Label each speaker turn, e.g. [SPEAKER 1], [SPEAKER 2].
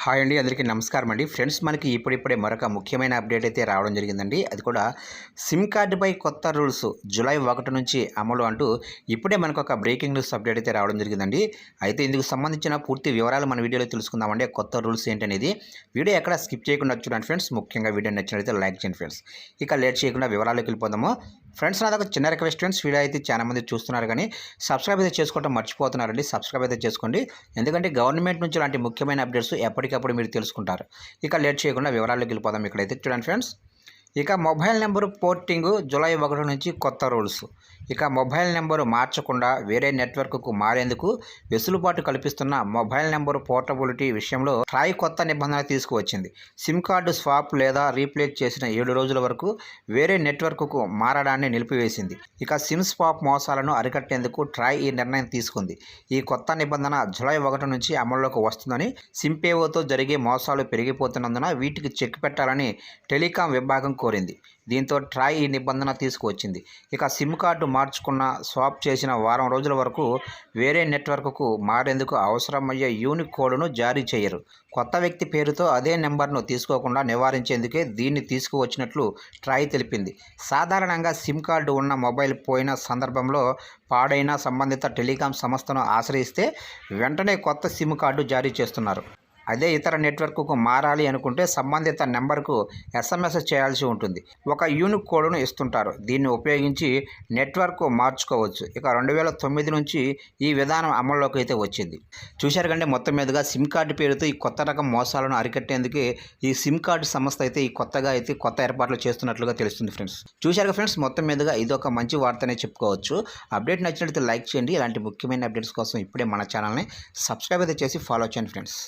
[SPEAKER 1] Hi అండి, అందరికీ నమస్కారం అండి. ఫ్రెండ్స్, మనకి ఇప్పుడిప్పుడే మరొక ముఖ్యమైన అప్డేట్ అయితే రావడం జరిగిందండి. అది కూడా సిమ్ కార్డుపై కొత్త రూల్స్ జూలై 1 నుంచి అమలు అంటూ ఇప్పుడే మనకు ఒక బ్రేకింగ్ న్యూస్ అప్డేట్ అయితే రావడం జరిగిందండి. అయితే ఇందుకు సంబంధించిన పూర్తి వివరాలు మన వీడియోలో తెలుసుకుందామండి. కొత్త రూల్స్ ఏంటనేది వీడియో ఎక్కడ స్కిప్ చేయకుండా చూడండి ఫ్రెండ్స్. ముఖ్యంగా వీడియో నచ్చినట్లయితే లైక్ చేయండి ఫ్రెండ్స్. ఇక లేట్ చేయకుండా వివరాల్లోకి వెళ్ళిపోదాము. ఫ్రెండ్స్, నాదొక చిన్న రిక్వెస్ట్ ఫ్రెండ్స్. వీడియో అయితే చాలా మంది చూస్తున్నారు కానీ సబ్స్క్రైబ్ అయితే చేసుకోవడం మర్చిపోతున్నారండి. సబ్స్క్రైబ్ అయితే చేసుకోండి, ఎందుకంటే గవర్నమెంట్ నుంచి ఇలాంటి ముఖ్యమైన అప్డేట్స్ ఎప్పటికప్పుడు మీరు తెలుసుకుంటారు. ఇక లేట్ చేయకుండా వివరాల్లోకి వెళ్ళిపోదాం. ఇక్కడైతే చూడండి ఫ్రెండ్స్. ఇక మొబైల్ నెంబరు పోర్టింగు జూలై 1 నుంచి కొత్త రూల్స్. ఇక మొబైల్ నెంబరు మార్చకుండా వేరే నెట్వర్క్కు మారేందుకు వెసులుబాటు కల్పిస్తున్న మొబైల్ నెంబరు పోర్టబిలిటీ విషయంలో ట్రాయ్ కొత్త నిబంధన తీసుకువచ్చింది. సిమ్ కార్డు స్వాప్ లేదా రీప్లేస్ చేసిన 7 రోజుల వరకు వేరే నెట్వర్క్కు మారడాన్ని నిలిపివేసింది. ఇక సిమ్ స్వాప్ మోసాలను అరికట్టేందుకు ట్రాయ్ ఈ నిర్ణయం తీసుకుంది. ఈ కొత్త నిబంధన జూలై 1 నుంచి అమల్లోకి వస్తుందని, సిమ్పేవోతో జరిగే మోసాలు పెరిగిపోతున్నందున వీటికి చెక్ పెట్టాలని టెలికాం విభాగం కోరింది. దీంతో ట్రాయ్ ఈ నిబంధన తీసుకువచ్చింది. ఇక సిమ్ కార్డు మార్చుకున్న, స్వాప్ చేసిన వారం రోజుల వరకు వేరే నెట్వర్క్కు మారేందుకు అవసరమయ్యే యూనిక్ కోడ్ను జారీ చేయరు. కొత్త వ్యక్తి పేరుతో అదే నెంబర్ను తీసుకోకుండా నివారించేందుకే దీన్ని తీసుకువచ్చినట్లు ట్రాయ్ తెలిపింది. సాధారణంగా సిమ్ కార్డు ఉన్న మొబైల్ పోయిన సందర్భంలో పాడైన సంబంధిత టెలికాం సంస్థను ఆశ్రయిస్తే వెంటనే కొత్త సిమ్ కార్డు జారీ చేస్తున్నారు. అదే ఇతర నెట్వర్క్కు మారాలి అనుకుంటే సంబంధిత నెంబర్కు ఎస్ఎంఎస్ చేయాల్సి ఉంటుంది. ఒక యూనిక్ కోడ్ను ఇస్తుంటారు. దీన్ని ఉపయోగించి నెట్వర్క్ మార్చుకోవచ్చు. ఇక 2009 నుంచి ఈ విధానం అమల్లోకి అయితే వచ్చింది. చూశారు కంటే మొత్తం మీదుగా సిమ్ కార్డు పేరుతో ఈ కొత్త రకం మోసాలను అరికట్టేందుకే ఈ సిమ్ కార్డు సంస్థ అయితే ఈ కొత్త ఏర్పాట్లు చేస్తున్నట్లుగా తెలుస్తుంది ఫ్రెండ్స్. చూశారు ఫ్రెండ్స్, మొత్తం మీదుగా ఇది ఒక మంచి వార్తనే చెప్పుకోవచ్చు. అప్డేట్ నచ్చినట్లయితే లైక్ చేయండి. ఇలాంటి ముఖ్యమైన అప్డేట్స్ కోసం ఇప్పుడే మన ఛానల్ని సబ్స్క్రైబ్ అయితే చేసి ఫాలో చేయండి ఫ్రెండ్స్.